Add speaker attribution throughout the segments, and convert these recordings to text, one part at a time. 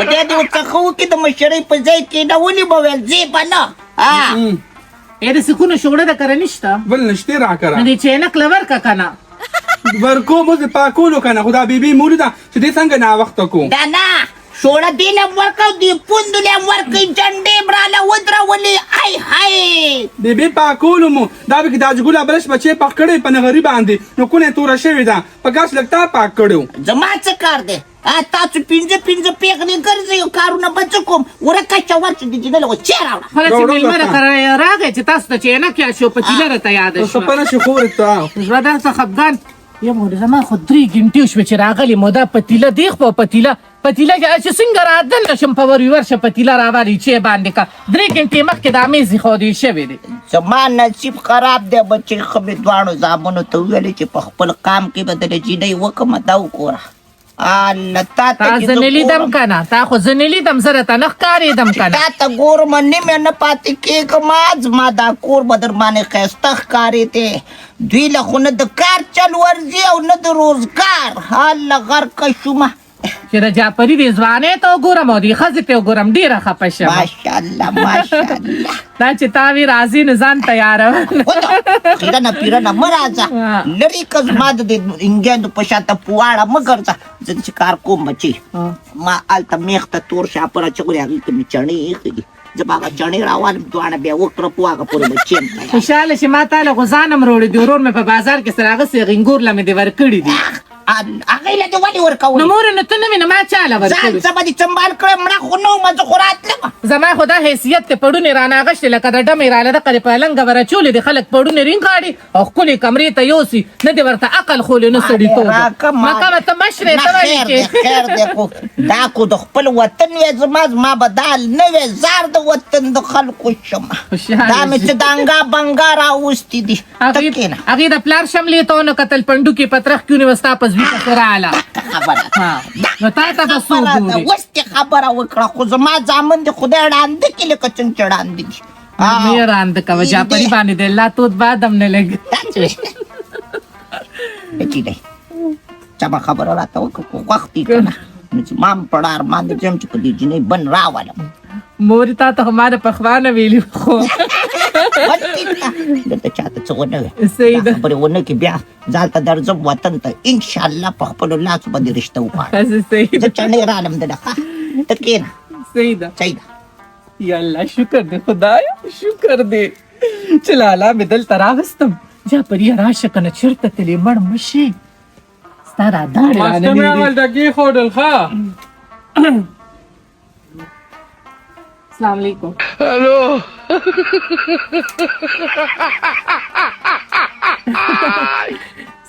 Speaker 1: Udah diucapkan kita masyarakat pezai kita uli bawa zebana.
Speaker 2: د سکونو شوړه د کړه نشته
Speaker 3: بل نشته را کړه
Speaker 2: نه چې نه کلور کا کنه
Speaker 3: ورکو مو پاکولو کنه خدا بیبي مولدا چې دې څنګه نا وخت کو
Speaker 1: Dana, شوړه دینه ورکاو دی پوندله ورکې جنډې براله ودره ولي آی هاي
Speaker 3: بیبي پاکولو مو دا به د اجګولا بلش بچي پخ کړي په نغری باندې نو کونه تور شوی دا په ګاس لګتا پاک کړو
Speaker 1: زما څه کار دی تاسو پینځه پیغلې ګرځي کارونه بچ کوم ورکه چور چې دی نه لو چیرې
Speaker 2: خلاص ملمه کرا راغی چې تاسو ته چې نه کې شو په تیلره ته یاد شو
Speaker 3: په نشه خور ته
Speaker 2: زړه دا څه خفګان یم مو زما خو 3 غنټې شو چې راغلی مو دا پتیله دیخ په پتیله چې څنګه راځل نشم په ورشه پتیله راوالي چې باندې کا 3 غنټې مخکې د امیزي خو دی شوی دی
Speaker 1: زما نصیب خراب دی بچي خو به دوانو زامنو ته ویل چې په خپل کام کې بدل جیدای وکم دا وکړه الله تا
Speaker 2: زنلی دم کنه تا خو زنلی دم سره ته نخ کاری دم کنه
Speaker 1: تا ته ګور منې مې نه پاتې کېږم زما دا کور به در باندې ښایسته ښکارې دی دوی له خو نه د کار چل ورځي او نه د روزګار هله غرقه شومه
Speaker 2: چې د جعفري د ځوانۍ ته وګورم او د ښځې ته وګورم ډېره خفه شم
Speaker 1: ماشاءالله ماشاءالله
Speaker 2: دا چې تا وي راځي نو ځان تیاروه
Speaker 1: خیرنه پیرنه مه راځه لرې که زما د انګیانو په شاته پواړه مه ګرځه زه چې کار کوم بچي ما هلته میخ ته تور شاپر اچولې هغې ته مې چڼې ایښې دي زه به هغه چڼې راوالم دواړه بیا وکړه په هغه پورې به چیم
Speaker 2: خوشحاله چې ما تا له غوزانم راوړي دي ورور مې په بازار کې سره هغسې غینګور له مې دې ورکړي دي
Speaker 1: هغې له دې ولې ورکولې
Speaker 2: نو مورې نو ته نه وې نو ما چا له
Speaker 1: ځان
Speaker 2: ورکړي
Speaker 1: څه به دې سنبال کړم مړه خو نه ومه زه خو راتلمه
Speaker 2: زما خو دا حیثیت ته پړونې رانه اغشتې لکه د ډمې راله دقه دې په لنګه ورچولې دي خلک پړونې رینګاړي او ښکلې کمرې ته یوسي نه دې ورته عقل خولې نه سړیتوب مکمه ته مشرې ته ولې کې
Speaker 1: خیر دی خو دا کو د خپل وطن وې زما به دا نه وې زار د وطن د خلکو شمه دا مې چې دانګا بنګا راوستي دي
Speaker 2: هغې د پلار شملې ته ونه کتل پنډو کې پترخ کې ونې وستا په زوی ته راله نو تا ته به څوک ګوري
Speaker 1: اوس دې خبره وکړه خو زما زامن دې خدای ړانده کړي لکه څنګه چې ړانده دي
Speaker 2: مې ړانده کوه جعفري باندې د الله تود باد هم نه لګي
Speaker 1: چا به خبره راته وکړه خو وخت یې که نه نو چې ما هم په ډار باندې ځم چې په دې جینۍ بن راولم
Speaker 2: مورې تا ته خو ما د پخوا نه ویلي خو
Speaker 1: دلته چاته څه ونه وې
Speaker 2: صحیح ده
Speaker 1: خبرې ونه کړي بیا ځان ته درځم وطن ته انشاءالله په خپلو لاسو به دې رشته وغواړم
Speaker 2: صحیح
Speaker 1: زه چڼې رالم دله ښه ته کښېنه
Speaker 2: صحیح ده
Speaker 1: صحیح ده
Speaker 2: یا الله شکر دې خدایا شکر دې چې لالا مې دلته راوستم جعفري راشه که نه چېرته تلې مړ مه شي ستا دا داړې رانه السلام علیکم
Speaker 4: हेलो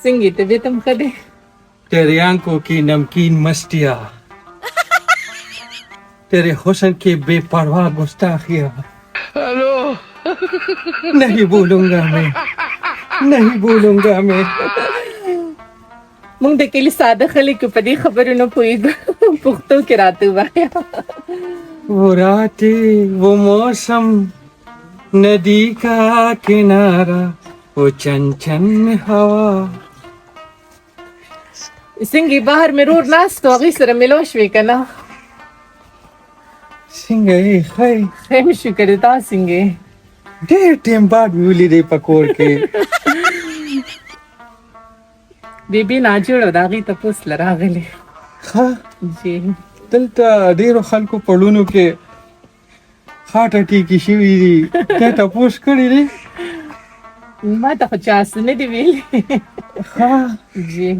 Speaker 2: څنګه طبیعت هم ښه دی
Speaker 3: तेरी आंखों की नमकीन मस्तियाँ तेरे हुस्न की बेपरवाह गुस्ताखियाँ
Speaker 4: हेलो
Speaker 3: नहीं भूलूंगा मैं
Speaker 2: مونږ د کلي ساده خلک په دې خبرو نه پوهېږو پښتو کې راته ووایه
Speaker 3: वो रातें वो मौसम नदी का किनारा वो चंचन हवा
Speaker 2: څنګه بهر مې رور ناست و هغې سره مېلو شوې که نه
Speaker 3: څنګه یې ښه یې
Speaker 2: ښه مې شکر دی تا څنګه یې
Speaker 3: ډېر ټیم بعد مې ولیدې په کور کې
Speaker 2: بیبي ناجوړه د هغې تپوس له راغلې
Speaker 3: ښه
Speaker 2: جی
Speaker 3: دلته ډېرو خلکو پړونو کې خاټه ټیکې شوي دي تا تپوس کړی دی
Speaker 2: ما ته خو چا څه نه دي ویلي
Speaker 3: ښه
Speaker 2: جی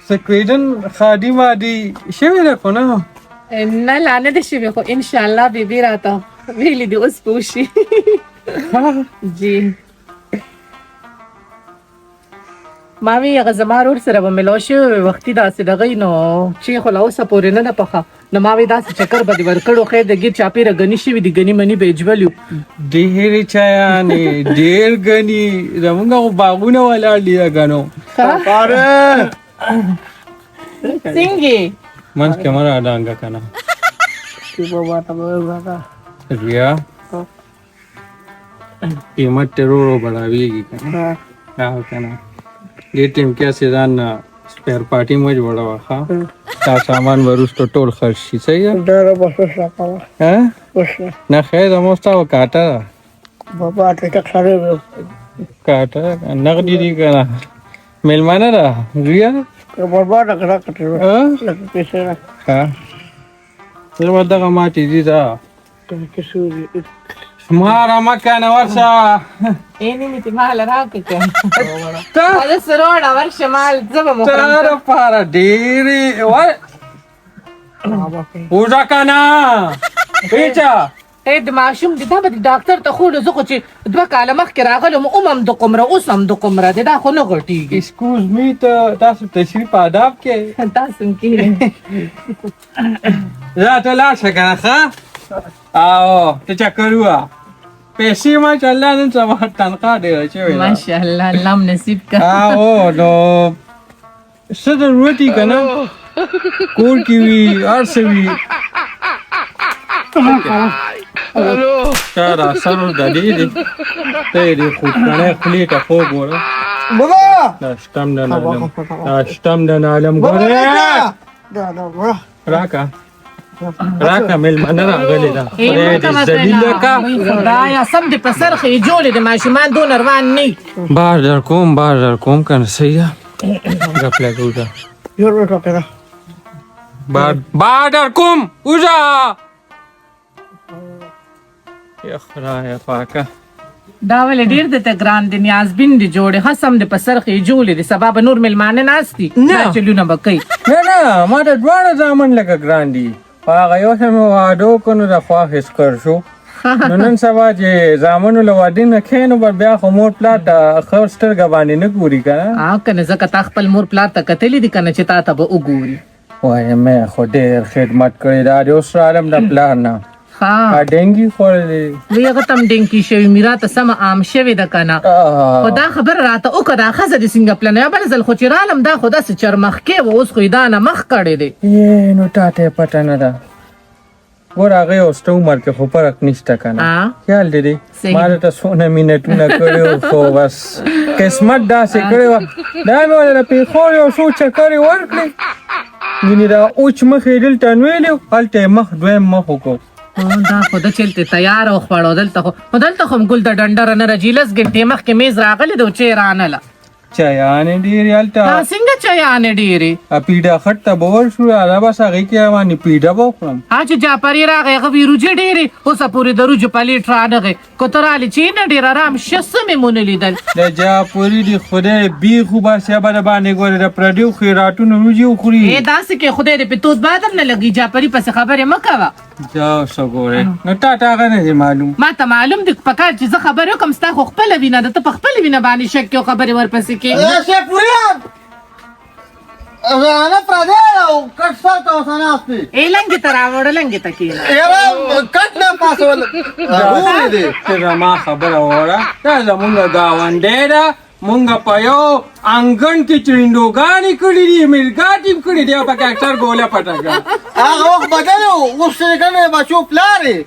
Speaker 3: سکویډن خادي مادي شوې ده خو نه
Speaker 2: نه لا نه ده شوې خو انشاءالله بیبي راته ویلي دي اوس به وشي جی ما وی هغه زما ورور سره به مېلو شوی وختي داسې دغی نو چې خو لا اوسه پورې نه ده پخه نو ما وی داسې چکر به دې ورکړو خیر د ګیر چاپېره ګني شوي دي ګني مني به یې جبل یو
Speaker 3: ډېرې چایانې ډېر ګني زمونږ خو باغونه ولاړ دي د ګنو
Speaker 2: څنګه
Speaker 3: منځ کې مه راډانګه که نه ریا قیمت ته ورو ورو بړاوېږي که نه که نه دې ټیم کې هسې ځان
Speaker 4: स्पेयर पार्टी में जोड़ा हाँ का सामान वरुस्तो टोल खर्च शी सही है
Speaker 5: Dara basa sa kawa.
Speaker 4: हाँ
Speaker 5: Basa.
Speaker 4: ना खैर हमोस्ता वो काटा
Speaker 5: Baba ate tak sare.
Speaker 4: काटा नकदी दी करा मेलमाना रहा रिया
Speaker 5: Baba na kara katre.
Speaker 4: हाँ
Speaker 5: Kisa na.
Speaker 4: हाँ फिर बता का माँ चीज़ी था
Speaker 5: Kisuri.
Speaker 4: तुम्हारा मकान वर्षा
Speaker 2: ಏನಿಮಿತಿ ಮಾಲ ರಾಕಕ್ಕೆ ಅದ ಸರೋಣ ವರ್ಷ ಮಾಲ್ ಜಮ
Speaker 4: तारा पारा डेरी what पूजा का ना पीछा
Speaker 2: اې د ماشوم د دا به د ډاکټر ته خو زه خو چې دوه کاله مخکې راغلم هم د قمره اوس هم د قمره دی دا خو نه غټېږي
Speaker 4: excuse me तो तासु तशरीफ आदाब के
Speaker 2: تاسو کې
Speaker 4: जा तो ला सका खा आओ तो चक्कर हुआ पैसे में चल रहा है सब तनख्वाह दे रहे हैं
Speaker 2: ماشاءالله الله م نصیب کا
Speaker 4: आओ नो सदर रोटी का ना कोर की भी और से भी चारा सरो दादी दे तेरे खुद करने खुली का खो बोला
Speaker 5: Baba!
Speaker 4: नाश्तम दन आलम गोरे
Speaker 5: Baba.
Speaker 4: राका راکا مل منره غلی دا
Speaker 2: اے مکه
Speaker 4: ذلیل کا
Speaker 2: خدایا سم دې په سر خې جوړې د ماشومان دون روان نه
Speaker 4: بار در کوم کنه سیدا غپلا ګودا
Speaker 5: Yo no lo queda.
Speaker 4: بار در کوم اوزا یا خدا یا پاکا
Speaker 2: دا ولې ډیر د ته ګران دي نیاز بین دي جوړې حسم د په سر خې جوړې دي سبب نور ملمانه ناشتي
Speaker 4: نه.
Speaker 2: چلونه بکې
Speaker 4: نه ما د دوانه ځامن لکه ګراندي هغه یو سم وادو کنه د خواهش کړ شو نو نن سبا چې ځامن له وادین کینو بیا خو مور پلاټ خرستر غوانی نه ګوري کنه
Speaker 2: کنه زکه تا خپل مور پلار ته کتلې دي کنه چې تا ته به وګوري
Speaker 4: وای مې خو ډېر خدمت کړې دا د اوس عالم د پلان نه
Speaker 2: ها
Speaker 4: ډنګي خورلې
Speaker 2: وی هغه تم ډینکی شوی میرا ته سم عام شوی د کنه خدا خبر راته او کدا خزه د سنگ پلان یا بل زل خو چې رالم دا خدا سه چرمخ کې و اوس خو دا نه مخ کړي دي
Speaker 4: یې نو ټاټه پټه نه ده ور هغه اوسته عمر کې خو فرق نشته کنه خیال دې
Speaker 2: صحیح.
Speaker 4: ماره ته سونه مینټونه کړو خو بس قسمت دا سه کړو دا مې ولا په خو یو شو چکرې ورکړي ویني دا اوچ مخې دلته نویلو الته مخ دویم مخ کو
Speaker 2: دا خود چلته تیار او خړو دلته خو هم ګل د ډنډر نه رجیلس ګنټه مخ کې میز راغلی د چیر انله
Speaker 4: چایانې ډیر یالتا
Speaker 2: څنګه چایانې ډیره
Speaker 4: پیډا خټه بور شو را بس هغه کې باندې پیډا وکړم
Speaker 2: اج جاپری راغه غوی روجه ډیره اوسه پوری دروج پلیټ رانغه کوترالی چین ډیر آرام شسمه مون لیدل
Speaker 4: د جا پوری دی خدای بی خوبه سبا باندې ګوره د پردیو خیراتونو روجي خوري
Speaker 2: اے داسې کې خدای دې په توت بادم نه لګي جاپری پس خبره مکوه
Speaker 4: جا سګوره نو تا غنه معلوم
Speaker 2: ما ته معلوم دي پکار چې زه خبره کوم ستا خو خپل وینه د ته خپل وینه باندې شک کې خبره ورپسې کې
Speaker 5: Se puriam! Ana pradera o katsata o sanasti.
Speaker 2: اے لنګ ته راوړ لنګ ته کې
Speaker 5: Era katna pasol. Uri de.
Speaker 4: چې ما خبره وره دا زمونږ گاونډی ده مونږ په یو انګن کې چرندوګانې کړي دي ملګاټي کړي دي او پکې اکثر ګوله پټه
Speaker 5: Aga wak badalo. Usse kane bacho plare.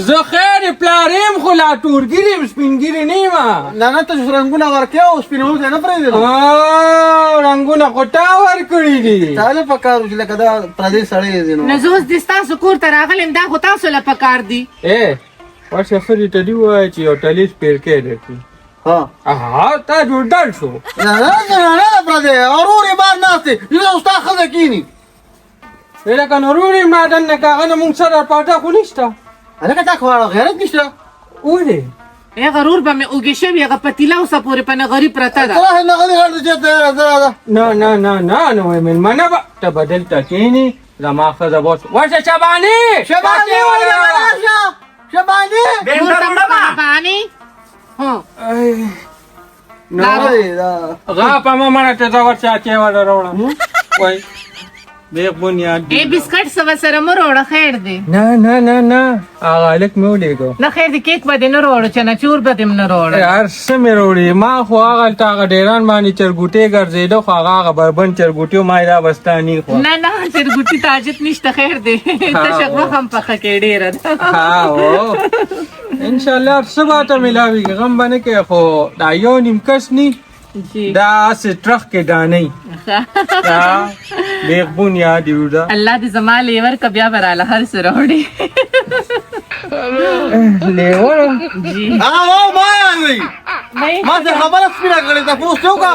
Speaker 4: زه خیر پلاریم خو لا ټورګیریم سپینګیري نه یم
Speaker 5: Nana te ranguna warkeo spinolu te na prede.
Speaker 4: رنګونه خو تا ورکړي دي
Speaker 5: Tale pakaru چې لکه دا پردیس سړی دی نو.
Speaker 2: نو زه اوس د ستاسو کور ته راغلم دا خو تاسو له پکار دي
Speaker 4: اے ورشه خري ته دی وای چې یو ټلیس پیر کې درکې
Speaker 5: Ha.
Speaker 4: تا جوړ شو
Speaker 5: Nana prede. Oruri bar nasti. Yo usta khada kini.
Speaker 4: لکه نورونی مادن نه کاغه مونږ سره پاټه خو نشته
Speaker 5: Ana ka ta khwara غیرت نشته.
Speaker 4: ولې
Speaker 2: اے غرور به مې اوږې شوي هغه پتیله اوسه پورې په نغري پرته ده
Speaker 5: ترى هنا غادي غادي جت هذا.
Speaker 4: نه نو من منه با ته بدل تکینی زما خزه بوس ورشه شبانی
Speaker 5: شبانی ولا بلاشه. شبانی.
Speaker 2: نور ته مه پانی هو
Speaker 4: نو غا پما مړه ته دا ورشه چې ولا روړم وای دې بنیاد
Speaker 2: اے بسکټ سوا سره مو روړه خیر دی
Speaker 4: نه هغه الک مې ولېګو
Speaker 2: نه خیر دی کیک به دې نه روړو چنچور به دې نه روړو
Speaker 4: یار سمې وروړي ما خو هغه تا ډیران باندې چرګوټي ګرځېدو خو هغه بربند چرګوټي ما دا بستانی خو
Speaker 2: نه چرګوټي تاجت نشته خیر دی ته شغله هم پخه کې ډیره
Speaker 4: ها او ان شاء الله سبا ته ملاوي غم باندې کې خو دا یو نیم کس ني
Speaker 2: जी
Speaker 4: دا سه ترخ کې دانې دا بیغ بنیاد یو دا
Speaker 2: الله دې زما لیور کا بیا براله هر سره وړي
Speaker 4: لیور
Speaker 2: جی
Speaker 5: او ما وي
Speaker 2: नहीं
Speaker 5: ما څه خبره سپیره کړې ته پوښتنه وکړه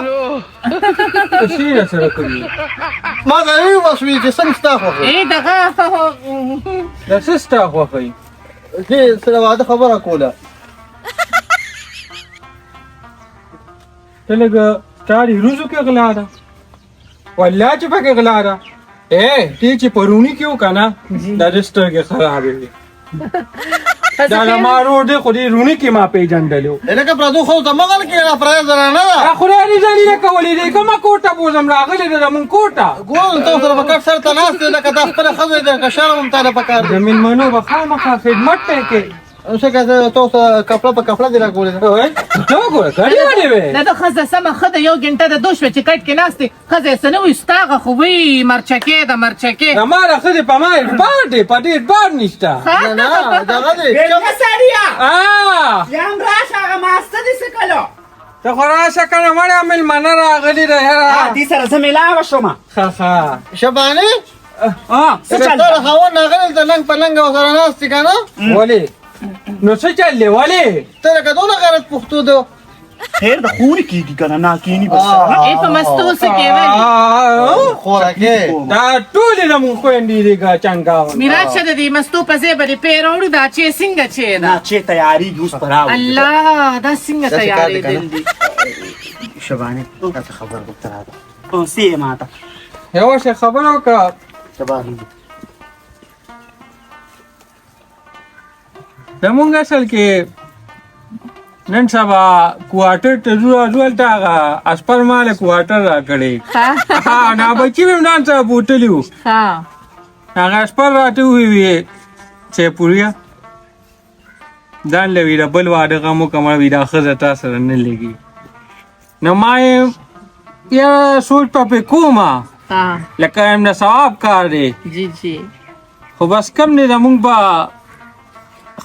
Speaker 4: تشریح سره کوي
Speaker 5: ما دا یو وسوي چې څنګه ستاسو خو
Speaker 2: ايه دغه
Speaker 4: دا سستا خوخی
Speaker 5: کې سره واده خبره کوله
Speaker 4: ته لږ سټاري روزو کې غلا ده والله چې پکې غلا ده تی چې پرونی کیو کنه دا رجسټر کې خراب دی دا لمارو دې خو دې رونی کې ما پیژندلو
Speaker 5: لکه پردو خو ته مغل کې نه پرای زره نه ده
Speaker 4: خو دې ځانې نه کولې دې کومه کوټه بوزم راغلې ده مون کوټه
Speaker 5: ګور ته سره پکړ سره ته ناست لکه د خپل خزې د کشرم ته نه پکار
Speaker 4: زمين منو بخامخه خدمت ته کې
Speaker 5: اوسه که تاسو کپڑا په کپڑا دی راکولې
Speaker 4: وای نو ګور غړي وړي وې
Speaker 2: دا د خزه سم خزه یو غنټه د دوش چې کټ کې ناشته خزه سنو استاغه خو وی مرچکه د مرچکه
Speaker 4: زماره خدي په ما باندې پدې بار نشته
Speaker 5: نه نه دغه دی
Speaker 1: یم راشه هغه ماسته دې څه کلو
Speaker 4: ته خو راشه کنه مړ عمل من راغلی ده یاره
Speaker 1: دې سره زه ملاوه شوم
Speaker 4: خا
Speaker 5: شبانه
Speaker 1: څه چل
Speaker 5: ته هوا نغل ته لنګ پلنګ وسره ناست کنه
Speaker 4: ولی نو څه چلې ولی
Speaker 5: ته لکه دونه غلط پښتو دو
Speaker 1: خیر د خوري کیږي کنه نا کینی بس
Speaker 2: ای په مستو سه کې وی
Speaker 5: خوراکه
Speaker 4: دا ټول د مون خويندې دي کا چنګا
Speaker 2: میراث شه د دې مستو په ځای باندې پیروړو دا چې څنګه چې دا
Speaker 1: نا چې تیاری اوس پراو
Speaker 2: الله دا څنګه تیاری دل دي
Speaker 5: شبانه تاسو خبر وکړه
Speaker 1: او سی ماته
Speaker 4: یو څه خبرو کا
Speaker 5: شبانه
Speaker 4: زمونږ اصل کې نن سبا کوارټر ته ځول تا اسپر مال کوارټر را کړی ها نا بچی مې نن څه بوتلیو
Speaker 2: ها
Speaker 4: هغه اسپر راته وی چې پوریا ځان لوي د بل واده غمو کومه وی دا خزه تاسو نه لګي نو ما یا سوچ په کومه
Speaker 2: ها
Speaker 4: لکه هم نه ثواب کار دی
Speaker 2: جی جی
Speaker 4: خو بس کم نه زمونږ با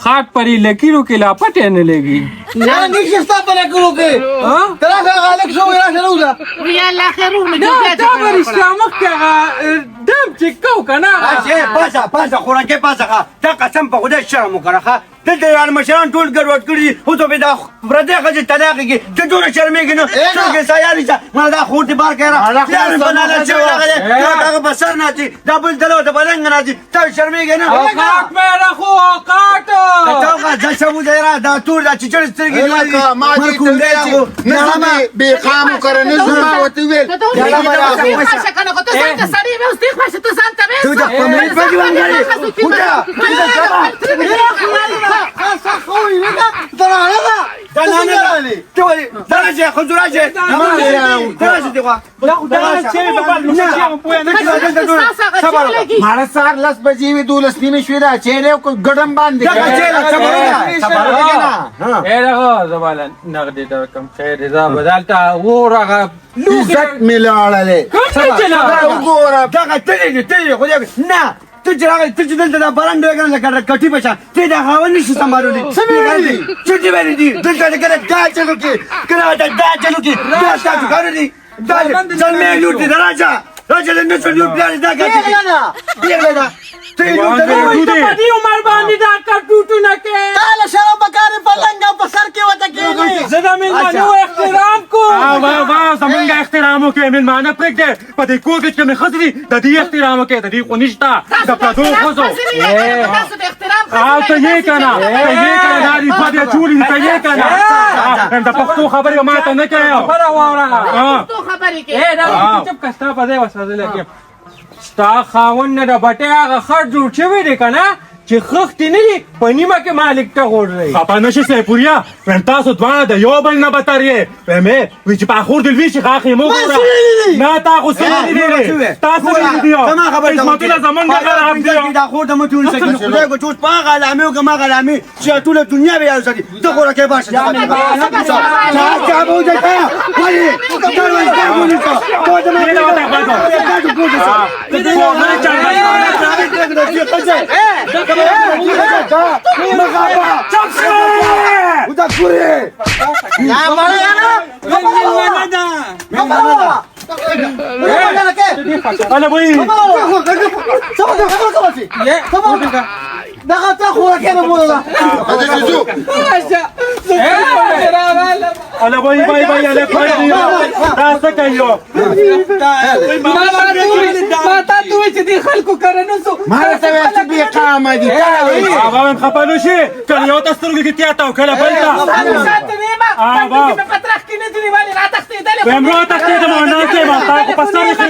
Speaker 4: خاط پری لکیرو کې لا پټه نه لګي
Speaker 5: نه نشستا په لکو کې
Speaker 4: ها
Speaker 5: ترا غالک شو راشه روزه
Speaker 2: وی الله خیرونه
Speaker 4: دا ورسته مخکې دم چې کو کنه
Speaker 6: پاسه خوراکه پاسه دا قسم په خدای شرم وکړه دلته یار مشران ټول ګډوډ کړي خو ته به دا پردې غږ طلاق کې ته ټول شرمېږي نو څنګه سیاري ځه ما دا خور دې بار کړه یار بناله چې راغله دا بسر نه دي دا بل دلو ته بلنګ نه دي ته شرمېږي نه
Speaker 4: اوقات مې راخو اوقات
Speaker 6: ته ځه شبو دا دا ټول دا چې چر سترګې
Speaker 5: ما دې ته نه به قام کرنه زما وتی ویل
Speaker 2: ته څه کنه ته څنګه سړی مې اوس دې خوښ ته ځان ته
Speaker 6: ته دا په مې په ځوان غړي
Speaker 5: خاصه خوې نه درانه
Speaker 6: دا ته ولې درجه خو درجه درجه دی وا دا چې
Speaker 5: ماړه سار لاس بجې وی دولس نیمه شوې دا چیرې ګډم باندې
Speaker 4: اے راغو زبالن نغدي در کم خیر رضا بدلتا ورغه
Speaker 5: عزت ملاړلې
Speaker 4: څه چلا
Speaker 6: وګوره دا ته خو نه ته چې راغلی ته چې دلته دا باران ډېر لکه کټي بچا ته دا هوا نشي سمبالولی څه ویلي څه دې ویلي دي دلته دا چلو کې کله دا چلو کې دا تاسو کار دي دا ځل مې لوټي راځه راځه نن څه لوټ دا کوي دا ته لوټ
Speaker 4: ته پدی عمر باندې دا کټوټو نه کې
Speaker 5: تعالی شرم بکاره پلنګ په سر کې وته کې
Speaker 4: زدا من منو احترام کو
Speaker 7: زمونږ احترام وکړئ مېلمانه پرېږدئ په دې کور کې چې مې ښځې دي د دې احترام وکړئ د دې خو نشته د پردو ښځو
Speaker 2: تاسو د احترام
Speaker 7: ته یې که نه دا دې دوه بیا جوړې دي ته یې که نه د پښتو خبرې ما ته نه کوې
Speaker 4: خبره واوره
Speaker 2: تو خبرې کې
Speaker 4: اے دا چپ کستا په دې وسره لګي ستا خاون نه د بټه هغه خټ جوړ شوی دی کنه چې خښتې نه دي په نیمه کې مالک ته غورځوي
Speaker 7: خفه نه شي سیفوریا ویم تاسو دواړه د یو بل نه بدتر یې ویمې وی چې پاخور دې لوي شي خاښې مه ګوره نه تا خو څه نه دي تاسو ویلي دي عصمتونه زمونږ خراب دي
Speaker 6: دا خور ته مو ټول شي خدای کو ټول په غلامي او کما غلامي چې ټول دنیا به یو سړي ته خو راکې باشه چا به وځه وایي دا ورته ګونی کو ته
Speaker 7: انا ابوي انا ابوي باي باي عليك راسك ايوه
Speaker 2: ما تاتوي چې دي خلکو کرنو سو
Speaker 6: ما ته وې چې به قامه دي
Speaker 7: بابا من خپلو شي کله یو تسترګو کې تیاته او کله بل تا
Speaker 2: ساتنه ما باندې په پترخ کې نه دی باندې را تختیدل
Speaker 7: ومرو تختیدل ما نه کې ما تاسو په سر کې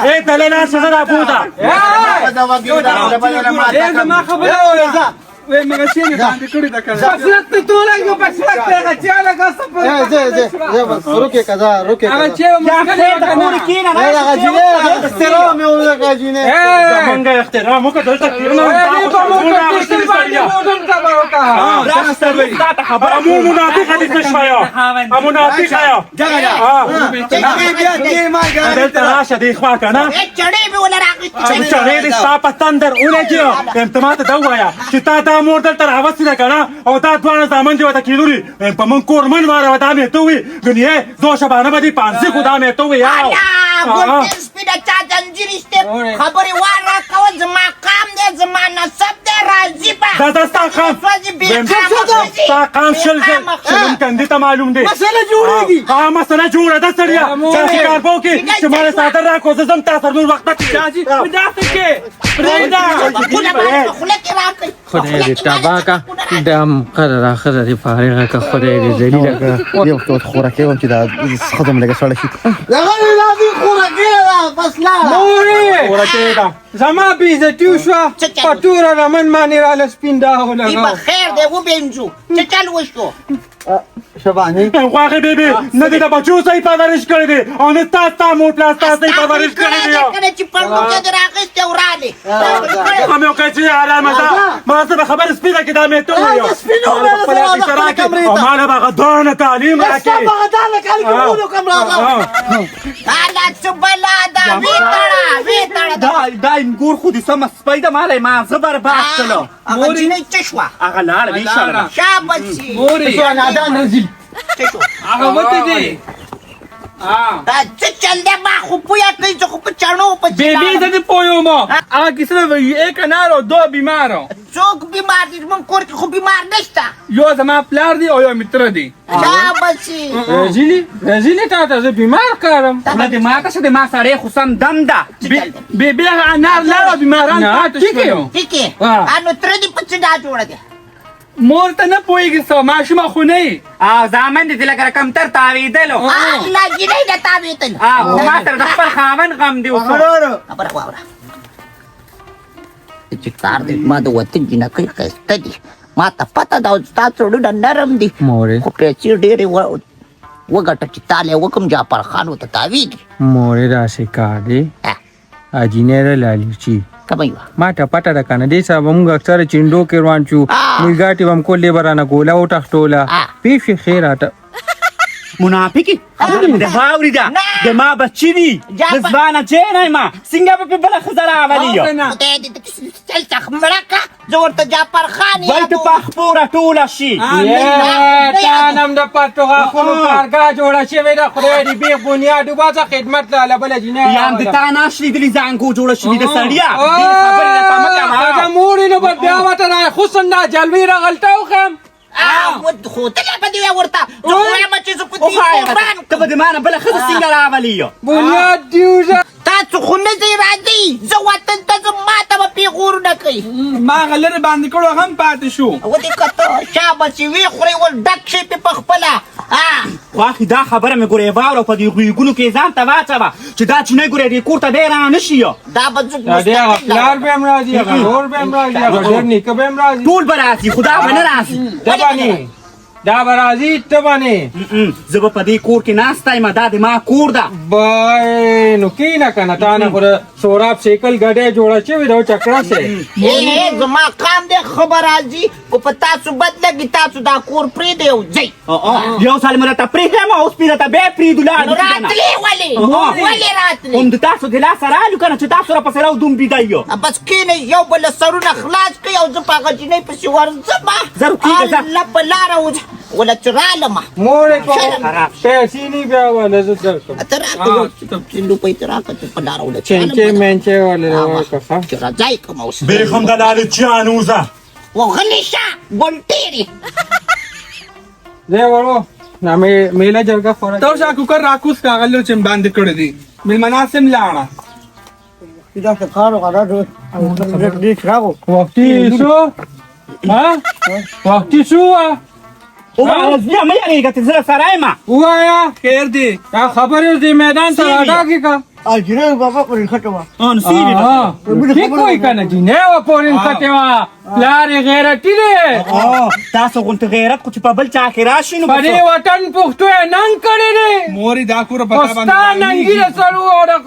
Speaker 7: اے دلنا سزا بودا
Speaker 3: ما خبره وې مګه شي نه باندې کړی دا کړه
Speaker 2: فصلت ته تولنګ په شک ته چاله کا سفر
Speaker 5: بس روکه کذا روکه
Speaker 3: هغه چې مونږ
Speaker 5: احترام یو غاجینه
Speaker 7: زمونږه احترام وکړه دلته کیرنه خبر امو منافق دې نشایا امو منافق آیا دلته راشه دې خوا کنه
Speaker 1: چړې به ولا راغی
Speaker 7: چړې دې ستا په تندر ولګي امتمات دا وایا چې تا دا مور دلته راوستې ده کنه او دا دوانه زامن دې وته کیدوري په من کور من واره ودا مې ته وي غنیه دو شبانه باندې پانځه خدا مې ته وي یاو
Speaker 1: ګورته سپیډه چا دنجریشته خبرې واره کوي زما کام دې زما نسب دې راځي په
Speaker 7: دا ستا قام ستا قام شلم کندې ته معلوم دی
Speaker 5: مسله جوړیږي
Speaker 7: ها مسله جوړه ده سړیا چې کار پاو کې چې مال ساتر را کو زم تاسو نور وخت کې
Speaker 3: راځي پداسته کې پرېدا
Speaker 1: خله کې راکې
Speaker 4: خدای دې تباکا دم قرار اخر دې فارغه که خدای دې ذلیل که
Speaker 5: یو څه خوراکي وم چې دا خدام لګه سره شي دغه لازم خوراکي بس لا
Speaker 3: مورې
Speaker 7: ورته دا
Speaker 3: زما بیزتیو شو پټوره رمن باندې را لسپین دا
Speaker 1: دی
Speaker 3: ولګاو
Speaker 1: بخیر دی و بنجو چې چل وشو
Speaker 5: شبانه
Speaker 7: واغه بیبي نه دې د بچو صحیح پرورش کړی دی او نه تاسو مور پلاس تاسو صحیح پرورش کړی دی
Speaker 1: کنه چې په موږ کې راغسته وراله
Speaker 7: هم یو کچې آرام ده ما څه خبر سپیده کې دا مې ته ویو او ما نه به دونه تعلیم راکې
Speaker 1: حالا څبلا دا ویتړه
Speaker 6: دا انګور خو دې سم سپیده مالای ما زه برباد کړلو
Speaker 1: موري نه چشوا
Speaker 6: هغه لاړه وی شاله
Speaker 1: شابسي
Speaker 3: مورې
Speaker 5: انا نزل
Speaker 1: چشو
Speaker 3: هغه وته دی
Speaker 1: دا څه چل دی ما خو پویا کوي چې خو په چانو په
Speaker 3: بیبي زده پویو ما هغه کیسه وی یک نارو دو بیمارو
Speaker 1: څوک بیمار دي من کور کې خو بیمار نشته
Speaker 3: یو زما پلار دی او یو متر دی
Speaker 1: شابسي
Speaker 3: رزیلی تا ته زه بیمار کارم
Speaker 6: نه دې ما ته څه د ما سړی خو سم دم ده
Speaker 3: بیبي هغه انار لاړو بیماران پاتې شولو
Speaker 1: ټیکه انو تر دې په څه دا جوړه ده
Speaker 3: مور ته نه پوهېږي څه ماشومه خو نه یي
Speaker 6: او زامن دې لکه رقمتر تاوېدلو
Speaker 1: لا جنۍ د تابېتل
Speaker 6: او ما سره د خپل خاوند غم دی اوس
Speaker 1: خبره واوره چې کار دې ما د وطن جنکۍ ښایسته دي ما ته پته ده ستاسو ډېره نرم دي
Speaker 4: مورې
Speaker 1: خو پیسې ډېرې وګټه چې تاله وکم جعفر خان ورته تاویږي
Speaker 4: مورې داسې کار دی اجینه لالیچی
Speaker 1: کمایوه
Speaker 4: ما ته پته ده کنه دې صاحب موږ اکثر چینډو کې روان شو میګاټي هم کولې برانه ګولا او ټخټولا پیښې خیراته
Speaker 6: منافقي د هاوري ده د ما بچی دي د ځوانه چې نه ما څنګه به بله ښځه راولي
Speaker 1: خدای دې چل څخ مړکه زه ورته جعفر خان
Speaker 6: ولته په خپوره ټوله شي
Speaker 3: تا نم د پټو غاښونو کارګاه جوړه شوې ده خدای دې بېخ بنیاد وباسه خدمت لاله بله جینۍ
Speaker 6: یم د تا ناش لیدلي زانګو جوړه شوي د سړیا ډېرې خبرې راته مه کوه.
Speaker 3: دا مورې نو به بیا ورته را حسن دا جلوې راغلته وخم
Speaker 1: خو ته به دې ورته زه وایم چې زه په دې قربان
Speaker 6: ته به د ما نه بله ښځه څنګه راولي
Speaker 3: بنیاد دیوزه
Speaker 1: تاسو خو نه ځئ راځئ زه وطن ته ځم ما ته به پیغورونه کوي
Speaker 3: ما هغه لرې باندې کړو هغه هم پاتې شو
Speaker 1: ودې کته شابسي وی خورې ول ډک شي پې په خپله
Speaker 6: خو اخي دا خبره مې ګورې واوره په دې غوږونو کې ځان ته واچوه چې دا چینۍ ګورې دې کور ته دی را نه شي
Speaker 1: دا به
Speaker 3: دا دی هغه پلار به هم راځي هغه ورور به هم راځي هغه ډېر نیکه به هم راځي
Speaker 6: ټول به راځي خو دا به نه راځي
Speaker 3: دا به نه
Speaker 4: دا برازي ته باندې
Speaker 7: زه به په دې کور کې ناسته یم دا د ما کور ده
Speaker 4: بای نو کینه کنه تا نه خو سوراب سیکل ګډه جوړه شوې ده او چکړه سه
Speaker 1: اے زما کام دې خبر راځي او په تاسو بدلږي تاسو دا کور پرې دی او ځئ
Speaker 7: یو سال مې راته پرېږدم اوس مې راته بیا پرېږدو
Speaker 1: نو راتلې ولې راتلې
Speaker 7: هم د تاسو د لاسه رالو که نه چې تاسو راپسې راودوم بیدی یو
Speaker 1: بس کینې یو بل سرونه خلاص کړئ او زه په هغه جینۍ پسې ورځم
Speaker 7: زه روکېږه ځه.
Speaker 1: الله په لاره وځه وله چې رالمه
Speaker 4: مورې په پیسې نه بیا ولا زه درکم
Speaker 1: ته راکړه روپۍ ته راکړه چې په لاره وله
Speaker 4: چنچې منچې ولا ورکه
Speaker 1: چې راځئ کوم اوس
Speaker 7: بېخم د لالې جانوزه
Speaker 1: وغلی شه ګونټېرې
Speaker 4: زه ورو نا میله جرګه خورا
Speaker 3: تور شا کوکر راکوس کاغلو چې باندې کړی دي ملمناسم لاړه
Speaker 4: وقتی شو ها وقتی شو
Speaker 7: بیا مه یارېږه چې زه سره یم
Speaker 4: ووایا
Speaker 3: خیر دی
Speaker 4: دا خبرې دې میدان ته راډاګې کا ٹھیک کوئی کنه جی نه و پورین کټوا پلار غیرتی دی
Speaker 7: تاسو غونته غیرت خو چې په بل چا کې راشي نو
Speaker 4: په دې وطن پښتو یې ننګ کړی دی
Speaker 3: موري دا کور په تا
Speaker 4: پستا ننګي
Speaker 3: باندې
Speaker 4: سره وړه